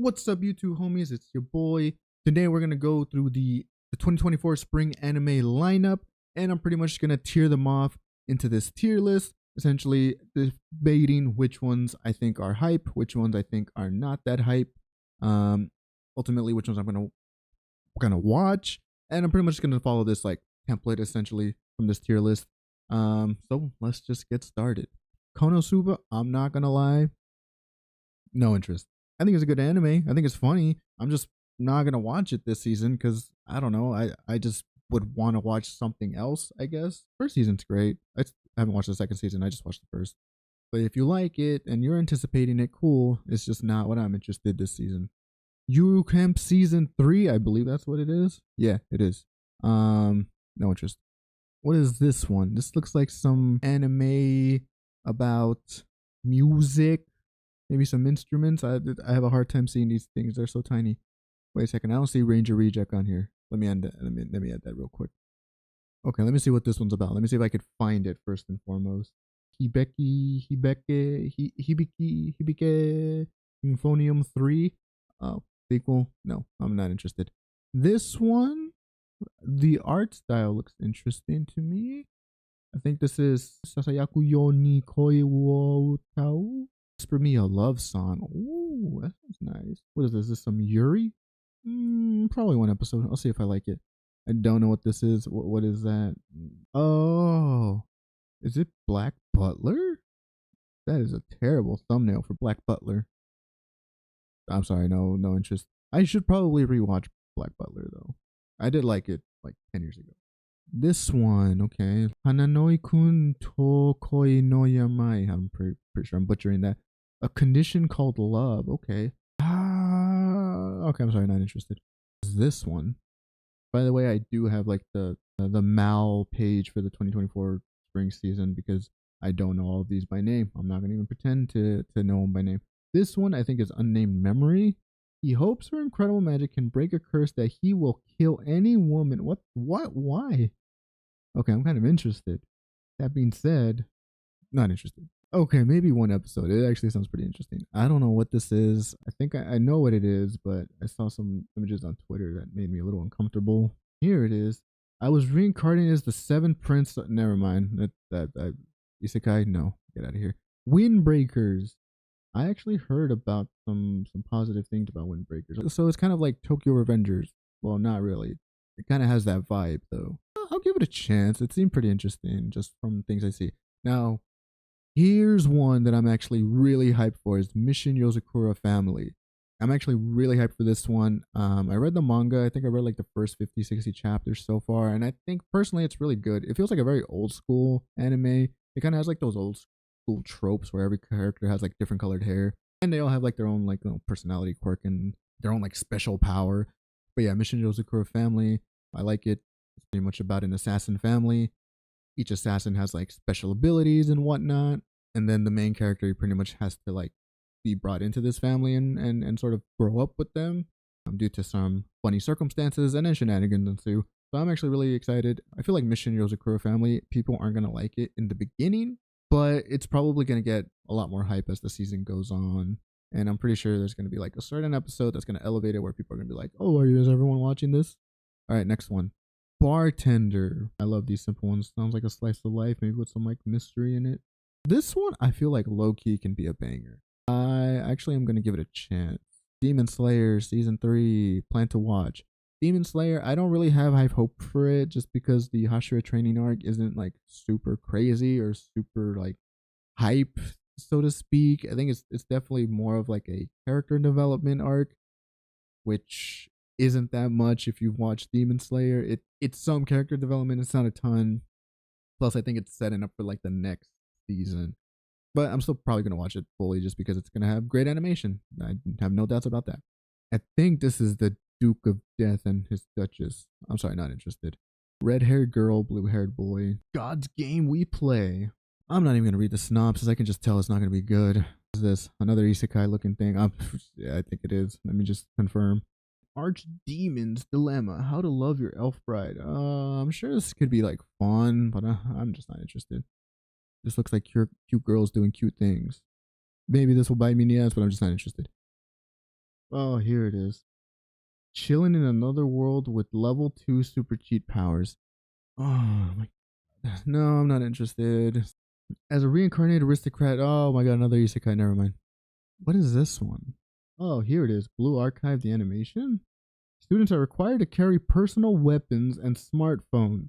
What's up, YouTube homies? It's your boy. Today we're gonna go through the 2024 spring anime lineup, and I'm pretty much gonna tier them off into this tier list, essentially debating which ones I think are hype, which ones I think are not that hype. Um, Ultimately, which ones I'm gonna watch, and I'm pretty much gonna follow this like template essentially from this tier list. So let's just get started. Konosuba, I'm not gonna lie, no interest. I think it's a good anime. I think it's funny. I'm just not gonna watch it this season because I don't know. I just would want to watch something else. I guess first season's great. I haven't watched the second season. I just watched the first. But if you like it and you're anticipating it, cool. It's just not what I'm interested this season. Yuru Camp season 3, I believe that's what it is. Yeah, it is. No interest. What is this one? This looks like some anime about music, maybe some instruments. I have a hard time seeing these things. They're so tiny. Wait a second. I don't see Ranger Reject on here. Let me end that. Let me add that real quick. Okay, let me see what this one's about. Let me see if I could find it first and foremost. Hibike Euphonium 3. Oh, sequel. No, I'm not interested. This one, the art style looks interesting to me. I think this is Sasayaku Yoni Koi wo Tao. Whisper Me a Love Song. Ooh, that sounds nice. What is this? Is this some Yuri? Probably one episode. I'll see if I like it. I don't know what this is. What is that? Oh, is it Black Butler? That is a terrible thumbnail for Black Butler. I'm sorry, no interest. I should probably rewatch Black Butler though. I did like it like 10 years ago. This one, okay. Hananoi kun to koi no yamai. I'm pretty sure I'm butchering that. A Condition Called Love. Okay. Okay, I'm sorry, not interested. This one. By the way, I do have like the Mal page for the 2024 spring season because I don't know all of these by name. I'm not gonna even pretend to know them by name. This one I think is Unnamed Memory. He hopes her incredible magic can break a curse that he will kill any woman. What? Why? Okay, I'm kind of interested. That being said, not interested. Okay, maybe one episode. It actually sounds pretty interesting. I don't know what this is. I think I know what it is, but I saw some images on Twitter that made me a little uncomfortable. Here it is. I was reincarnated as the Seventh Prince. Never mind. That Isekai? No. Get out of here. Windbreakers. I actually heard about some positive things about Windbreakers. So it's kind of like Tokyo Revengers. Well, not really. It kind of has that vibe though. I'll give it a chance. It seemed pretty interesting just from things I see. Now, here's one that I'm actually really hyped for is Mission Yozakura Family. I'm actually really hyped for this one. I read the manga. I think I read like the first 50, 60 chapters so far. And I think personally it's really good. It feels like a very old school anime. It kind of has like those old school tropes where every character has like different colored hair. And they all have like their own like personality quirk and their own like special power. But yeah, Mission Yozakura Family. I like it. It's pretty much about an assassin family. Each assassin has like special abilities and whatnot. And then the main character pretty much has to like be brought into this family and sort of grow up with them due to some funny circumstances and then shenanigans ensue. So I'm actually really excited. I feel like Mission Yozakura Family, people aren't going to like it in the beginning, but it's probably going to get a lot more hype as the season goes on. And I'm pretty sure there's going to be like a certain episode that's going to elevate it where people are going to be like, oh, is everyone watching this? All right, next one. Bartender. I love these simple ones. Sounds like a slice of life, maybe with some like mystery in it. This one, I feel like low key can be a banger. I actually am going to give it a chance. Demon Slayer season 3, plan to watch. Demon Slayer, I don't really have high hope for it just because the Hashira training arc isn't like super crazy or super like hype, so to speak. I think it's definitely more of like a character development arc, which isn't that much if you've watched Demon Slayer. It's some character development, it's not a ton. Plus I think it's setting up for like the next season. But I'm still probably gonna watch it fully just because it's gonna have great animation. I have no doubts about that. I think this is the Duke of Death and his Duchess. I'm sorry, not interested. Red-haired girl, blue-haired boy. God's game we play. I'm not even gonna read the synopsis. I can just tell it's not gonna be good. What is this? Another isekai looking thing? Yeah, I think it is. Let me just confirm. Archdemon's Dilemma: How to Love Your Elf Bride. I'm sure this could be like fun, but I'm just not interested. This looks like cute girls doing cute things. Maybe this will bite me in the ass, but I'm just not interested. Oh, here it is. Chilling in another world with level 2 super cheat powers. Oh my god. No, I'm not interested. As a reincarnated aristocrat. Oh my god, another isekai. Never mind. What is this one? Oh, here it is. Blue Archive, the animation. Students are required to carry personal weapons and smartphones.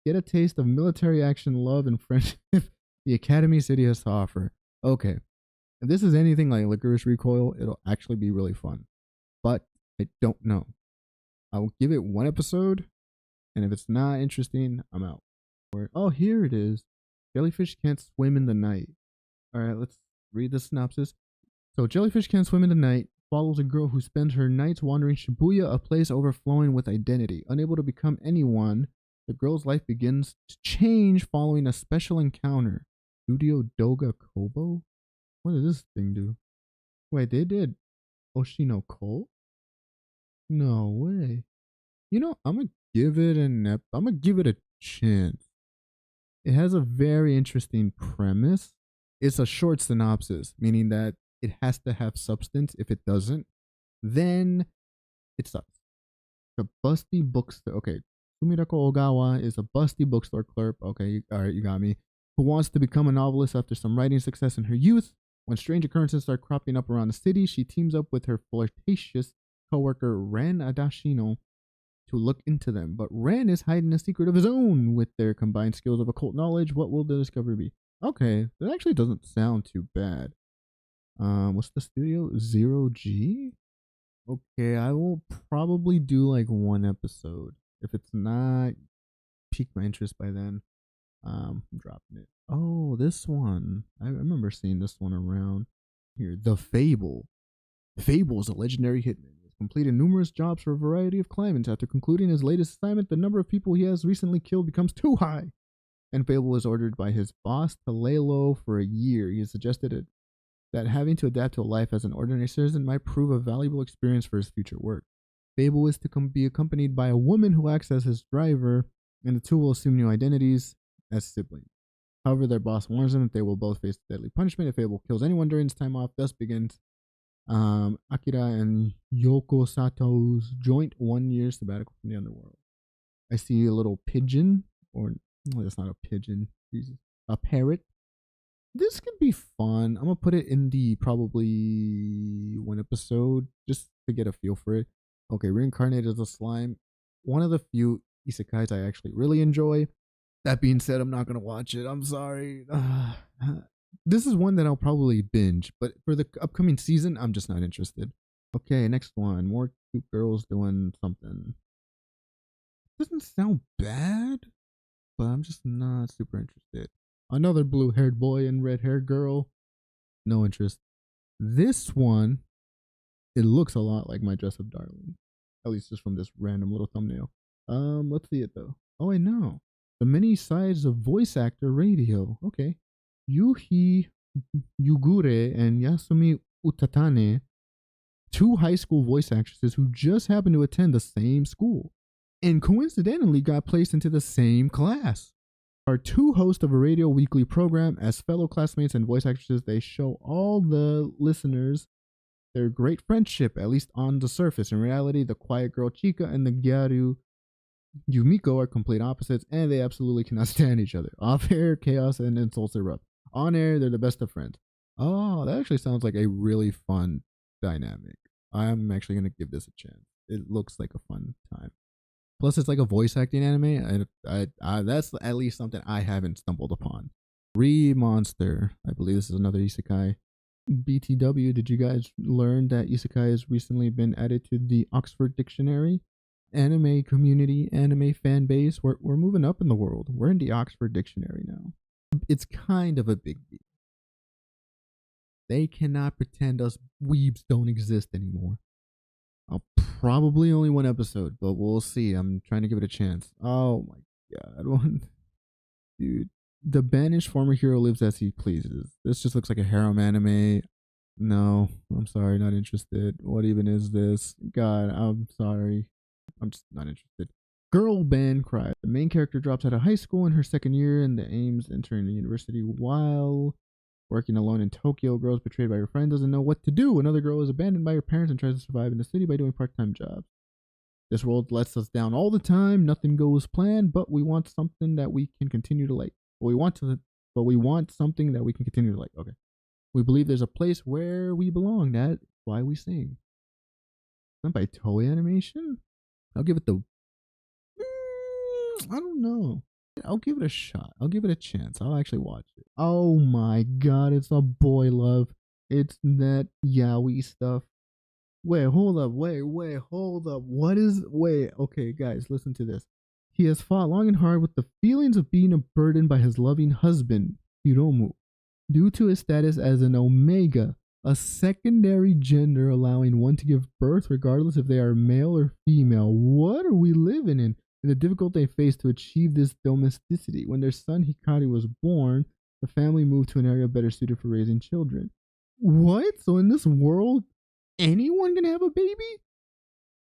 Get a taste of military action, love, and friendship the Academy City has to offer. Okay. If this is anything like Licorice Recoil, it'll actually be really fun. But I don't know. I will give it one episode, and if it's not interesting, I'm out. Oh, here it is. Jellyfish can't swim in the night. All right, let's read the synopsis. So, Jellyfish Can't Swim in the Night follows a girl who spends her nights wandering Shibuya, a place overflowing with identity. Unable to become anyone, the girl's life begins to change following a special encounter. Studio Doga Kobo? What does this thing do? Wait, they did Oshino Ko? No way. You know, I'm gonna give it a chance. It has a very interesting premise. It's a short synopsis, meaning that it has to have substance. If it doesn't, then it sucks. The busty bookstore. Okay, Sumirako Ogawa is a busty bookstore clerk. Okay, all right, you got me. Who wants to become a novelist after some writing success in her youth. When strange occurrences start cropping up around the city, she teams up with her flirtatious coworker Ren Adashino to look into them. But Ren is hiding a secret of his own. With their combined skills of occult knowledge, what will the discovery be? Okay, that actually doesn't sound too bad. What's the studio? Zero G? Okay, I will probably do like one episode. If it's not pique my interest by then, I'm dropping it. Oh, this one. I remember seeing this one around here. The Fable. Fable is a legendary hitman. He has completed numerous jobs for a variety of clients. After concluding his latest assignment, the number of people he has recently killed becomes too high. And Fable is ordered by his boss to lay low for a year. He has suggested that having to adapt to a life as an ordinary citizen might prove a valuable experience for his future work. Fable is to be accompanied by a woman who acts as his driver, and the two will assume new identities as siblings. However, their boss warns them that they will both face deadly punishment if Fable kills anyone during his time off. Thus begins Akira and Yoko Sato's joint 1 year sabbatical from the underworld. I see a little pigeon, or well, that's not a pigeon, Jesus, a parrot. This could be fun. I'm gonna put it in the probably one episode just to get a feel for it. Okay, Reincarnated as a Slime. One of the few isekais I actually really enjoy. That being said, I'm not gonna watch it. I'm sorry. This is one that I'll probably binge, but for the upcoming season, I'm just not interested. Okay, next one. More cute girls doing something. Doesn't sound bad, but I'm just not super interested. Another blue haired boy and red haired girl. No interest. This one, it looks a lot like My Dress Up Darling. At least just from this random little thumbnail. Let's see it though. Oh, I know. The many sides of voice actor radio. Okay. Yuhi Yugure and Yasumi Utatane, two high school voice actresses who just happened to attend the same school and coincidentally got placed into the same class. Are two hosts of a radio weekly program. As fellow classmates and voice actresses, they show all the listeners their great friendship, at least on the surface. In reality, the quiet girl Chika and the gyaru Yumiko are complete opposites, and they absolutely cannot stand each other. Off air, chaos and insults erupt. On air, they're the best of friends. Oh, that actually sounds like a really fun dynamic. I'm actually going to give this a chance. It looks like a fun time. Plus, it's like a voice acting anime. That's at least something I haven't stumbled upon. Monster. I believe this is another isekai. BTW, did you guys learn that isekai has recently been added to the Oxford Dictionary? Anime community, anime fan base. We're moving up in the world. We're in the Oxford Dictionary now. It's kind of a big deal. They cannot pretend us weebs don't exist anymore. I'll probably only one episode, but we'll see. I'm trying to give it a chance. Oh my god, dude. The banished former hero lives as he pleases. This just looks like a harem anime. No, I'm sorry, not interested. What even is this? God, I'm sorry. I'm just not interested. Girl band cry. The main character drops out of high school in her second year and the aims entering the university while Working alone in Tokyo, a girl is betrayed by her friend, doesn't know what to do. Another girl is abandoned by her parents and tries to survive in the city by doing part-time jobs. This world lets us down all the time. Nothing goes planned, but we want something that we can continue to like. But we want something that we can continue to like. Okay. We believe there's a place where we belong. That's why we sing. Not by Toei Animation. I'll give it the. I don't know. I'll give it a shot. I'll give it a chance. I'll actually watch it. Oh my god, it's a boy love. It's that yaoi stuff. Wait, hold up. Hold up. Okay, guys, listen to this. He has fought long and hard with the feelings of being a burden by his loving husband, Hiromu, due to his status as an omega, a secondary gender allowing one to give birth regardless if they are male or female. What are we living in? And the difficulty they faced to achieve this domesticity. When their son Hikari was born, the family moved to an area better suited for raising children. What? So in this world, anyone can have a baby?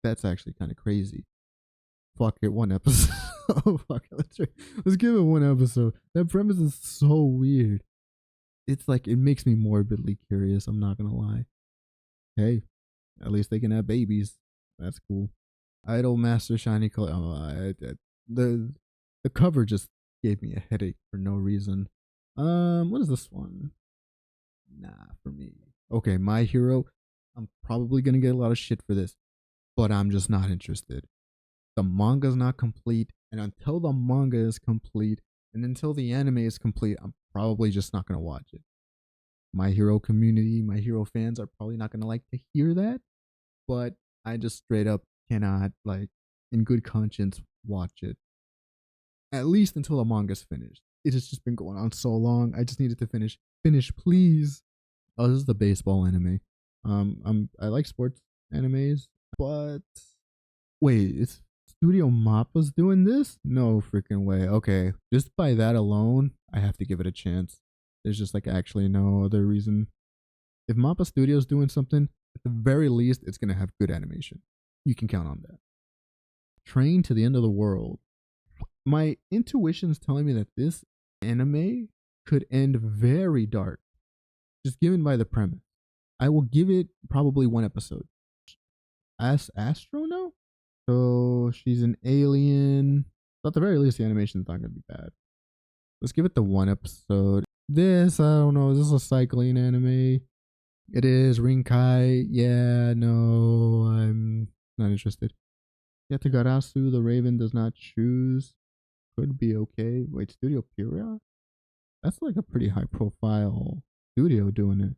That's actually kind of crazy. Fuck it, one episode. Oh, fuck it. Let's give it one episode. That premise is so weird. It's like, it makes me morbidly curious, I'm not gonna lie. Hey, at least they can have babies. That's cool. Idol Master Shiny Color. The cover just gave me a headache for no reason. What is this one? Nah, for me. Okay, My Hero. I'm probably gonna get a lot of shit for this, but I'm just not interested. The manga's not complete, and until the manga is complete, and until the anime is complete, I'm probably just not gonna watch it. My Hero community, My Hero fans are probably not gonna like to hear that, but I just straight up cannot, like, in good conscience, watch it. At least until the manga's finished. It has just been going on so long. I just needed to finish. Finish, please. Oh, this is the baseball anime. I like sports animes, but wait, it's Studio Mappa's doing this? No freaking way. Okay, just by that alone, I have to give it a chance. There's just like actually no other reason. If Mappa Studio's doing something, at the very least, it's gonna have good animation. You can count on that. Train to the End of the World. My intuition's telling me that this anime could end very dark, just given by the premise. I will give it probably one episode. Astro now? So she's an alien. So at the very least, the animation's not gonna be bad. Let's give it the one episode. This, I don't know, is this a cycling anime? It is. Rinkai. Yeah, no, I'm not interested. Yatagarasu, the Raven does not choose. Could be okay. Wait, Studio Pierrot? That's like a pretty high profile studio doing it.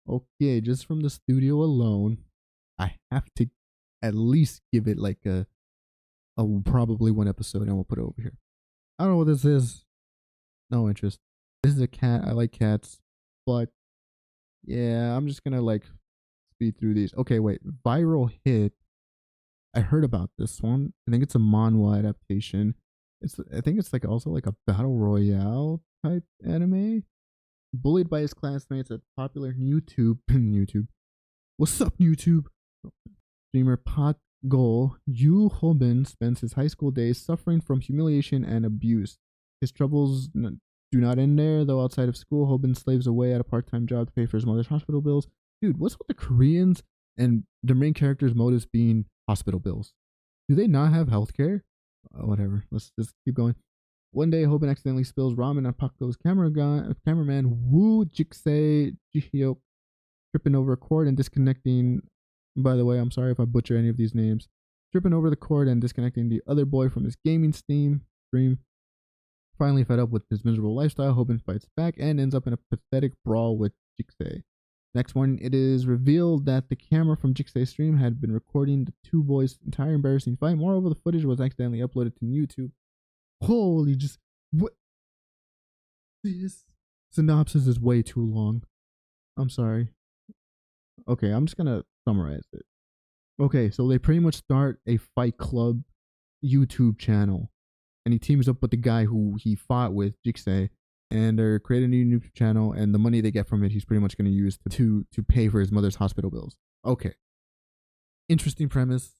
Okay, just from the studio alone, I have to at least give it like a probably one episode, and we'll put it over here. I don't know what this is. No interest. This is a cat. I like cats, but yeah, I'm just gonna like speed through these. Okay, wait. Viral Hit. I heard about this one. I think it's a manhwa adaptation. I think it's like also like a battle royale type anime. Bullied by his classmates at popular YouTube. What's up, YouTube? Streamer Pot Goal, Yu Hobin spends his high school days suffering from humiliation and abuse. His troubles do not end there, though. Outside of school, Hobin slaves away at a part-time job to pay for his mother's hospital bills. Dude, what's with the Koreans and the main character's motives being hospital bills? Do they not have healthcare? Whatever. Let's just keep going. One day, Hobin accidentally spills ramen on Pakugo's cameraman Woo Jikse Jihyok, tripping over a cord and disconnecting. By the way, I'm sorry if I butcher any of these names. Tripping over the cord and disconnecting the other boy from his gaming stream. Finally fed up with his miserable lifestyle, Hobin fights back and ends up in a pathetic brawl with Jikse. Next morning, it is revealed that the camera from Jikse's stream had been recording the two boys' entire embarrassing fight. Moreover, the footage was accidentally uploaded to YouTube. Holy, just what? This synopsis is way too long. I'm sorry. Okay, I'm just gonna summarize it. Okay, so they pretty much start a Fight Club YouTube channel, and he teams up with the guy who he fought with, Jikse, and they're creating a new YouTube channel, and the money they get from it, he's pretty much going to use to pay for his mother's hospital bills. Okay, interesting premise.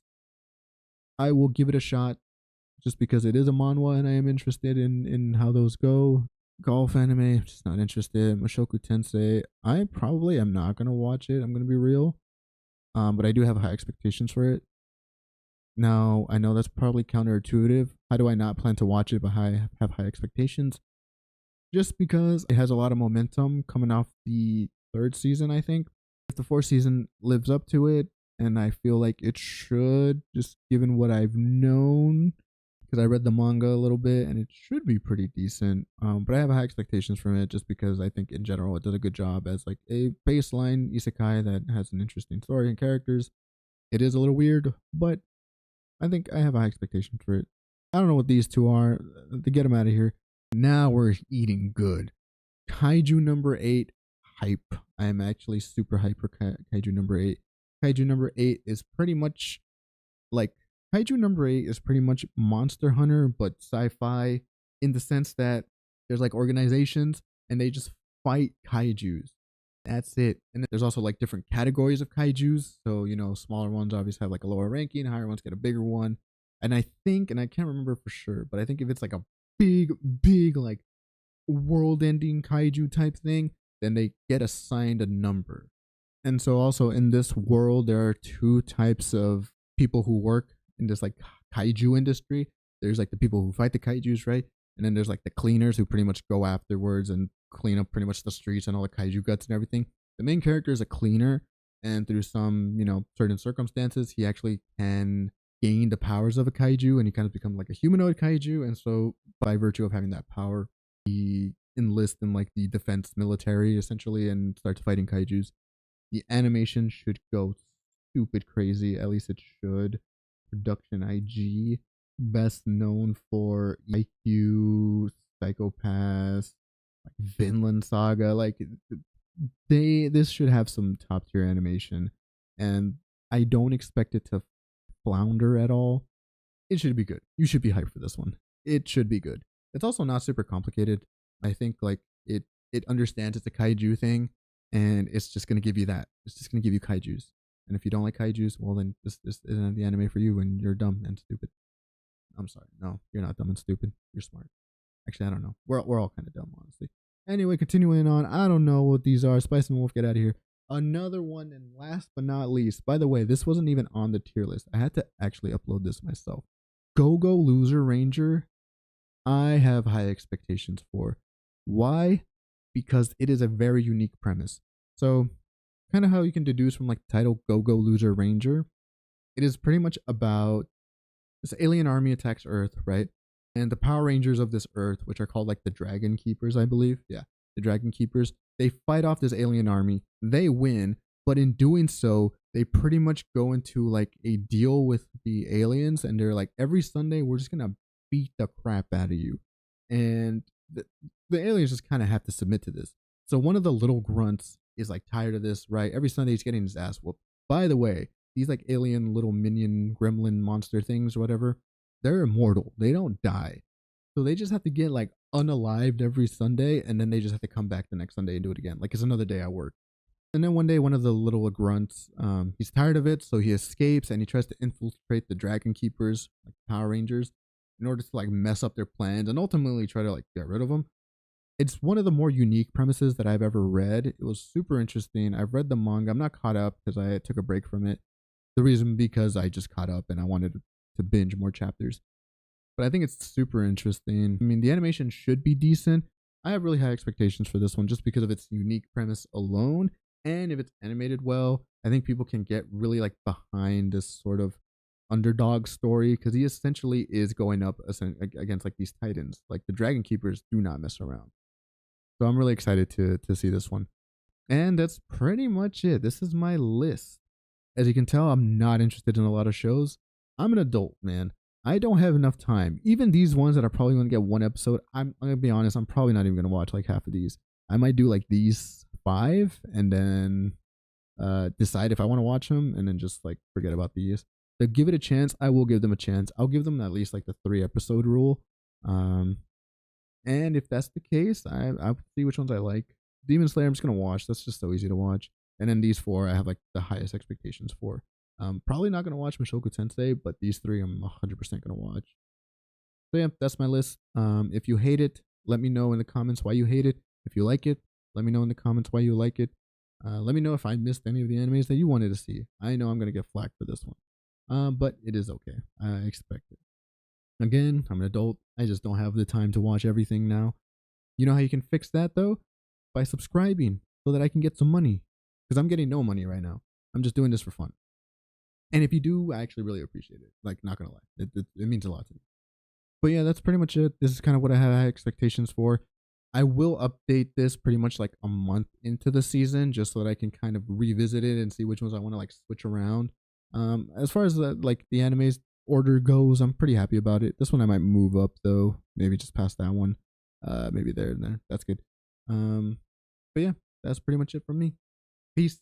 I will give it a shot, just because it is a manhwa, and I am interested in how those go. Golf anime, just not interested. Mushoku Tensei, I probably am not gonna watch it. I'm gonna be real. But I do have high expectations for it. Now I know that's probably counterintuitive. How do I not plan to watch it but have high expectations? Just because it has a lot of momentum coming off the third season, I think. If the fourth season lives up to it, and I feel like it should, just given what I've known, because I read the manga a little bit and it should be pretty decent. But I have high expectations from it just because I think in general it does a good job as like a baseline isekai that has an interesting story and characters. It is a little weird, but I think I have high expectations for it. I don't know what these two are. To get them out of here. Now we're eating good. Kaiju number 8, hype. I am actually super hype for Kaiju number 8. Kaiju number 8 is pretty much like Kaiju number 8 is pretty much Monster Hunter, but sci-fi in the sense that there's like organizations and they just fight kaijus. That's it. And there's also like different categories of kaijus. So, smaller ones obviously have like a lower ranking, higher ones get a bigger one. And I think, and I can't remember for sure, but I think if it's like a big, like world ending kaiju type thing, then they get assigned a number. And so also in this world, there are two types of people who work in this like kaiju industry. There's like the people who fight the kaijus, right? And then there's like the cleaners who pretty much go afterwards and clean up pretty much the streets and all the kaiju guts and everything. The main character is a cleaner, and through some, certain circumstances, he actually can gain the powers of a kaiju and he kind of become like a humanoid kaiju. And so by virtue of having that power, he enlists in like the defense military essentially and starts fighting kaijus. The animation should go stupid crazy. At least it should. Production IG, best known for IQ, Psycho-Pass, like Vinland Saga. Like this should have some top tier animation, and I don't expect it to flounder at all. It should be good. You should be hyped for this one. It should be good. It's also not super complicated. I think like it understands it's a kaiju thing, and it's just gonna give you that. It's just gonna give you kaijus. And if you don't like kaijus, well then this isn't the anime for you, and you're dumb and stupid. I'm sorry. No, you're not dumb and stupid. You're smart. Actually, I don't know. We're all kind of dumb, honestly. Anyway, continuing on. I don't know what these are. Spice and Wolf, get out of here. Another one, and last but not least. By the way, this wasn't even on the tier list. I had to actually upload this myself. Go Go Loser Ranger. I have high expectations for. Why? Because it is a very unique premise. So, kind of how you can deduce from like the title Go Go Loser Ranger, it is pretty much about this alien army attacks Earth, right? And the Power Rangers of this Earth, which are called like the Dragon Keepers, I believe. Yeah, the Dragon Keepers. They fight off this alien army. They win, but in doing so, they pretty much go into like a deal with the aliens, and they're like, every Sunday we're just gonna beat the crap out of you, and the aliens just kind of have to submit to this. So one of the little grunts is like tired of this, right? Every Sunday he's getting his ass whooped. By the way, these like alien little minion gremlin monster things or whatever, they're immortal. They don't die. So they just have to get like unalived every Sunday, and then they just have to come back the next Sunday and do it again. Like it's another day at work. And then one day, one of the little grunts, he's tired of it, so he escapes and he tries to infiltrate the Dragon Keepers, like Power Rangers, in order to like mess up their plans and ultimately try to like get rid of them. It's one of the more unique premises that I've ever read. It was super interesting. I've read the manga. I'm not caught up because I took a break from it. The reason because I just caught up and I wanted to binge more chapters. But I think it's super interesting. I mean, the animation should be decent. I have really high expectations for this one just because of its unique premise alone. And if it's animated well, I think people can get really like behind this sort of underdog story because he essentially is going up against like these titans. Like the Dragon Keepers do not mess around. So I'm really excited to see this one. And that's pretty much it. This is my list. As you can tell, I'm not interested in a lot of shows. I'm an adult, man. I don't have enough time. Even these ones that are probably going to get one episode, I'm going to be honest, I'm probably not even going to watch like half of these. I might do like these 5 and then decide if I want to watch them and then just like forget about these. To give it a chance, I will give them a chance. I'll give them at least like the 3 episode rule. And if that's the case, I'll see which ones I like. Demon Slayer, I'm just going to watch. That's just so easy to watch. And then these 4, I have like the highest expectations for. Probably not going to watch Mushoku Tensei, but these 3 I'm 100% going to watch. So yeah, that's my list. If you hate it, Let me know in the comments why you hate it. If you like it, let me know in the comments why you like it. Let me know if I missed any of the animes that you wanted to see. I know I'm gonna get flack for this one, but it is okay. I expect it. Again, I'm an adult. I just don't have the time to watch everything now. You know how you can fix that though? By subscribing so that I can get some money. Because I'm getting no money right now. I'm just doing this for fun. And if you do, I actually really appreciate it. Like, not gonna lie, it means a lot to me. But yeah, that's pretty much it. This is kind of what I had expectations for. I will update this pretty much like a month into the season, just so that I can kind of revisit it and see which ones I want to like switch around. As far as like the anime's order goes, I'm pretty happy about it. This one I might move up though, maybe just past that one. Maybe there and there. That's good. But yeah, that's pretty much it from me. Peace.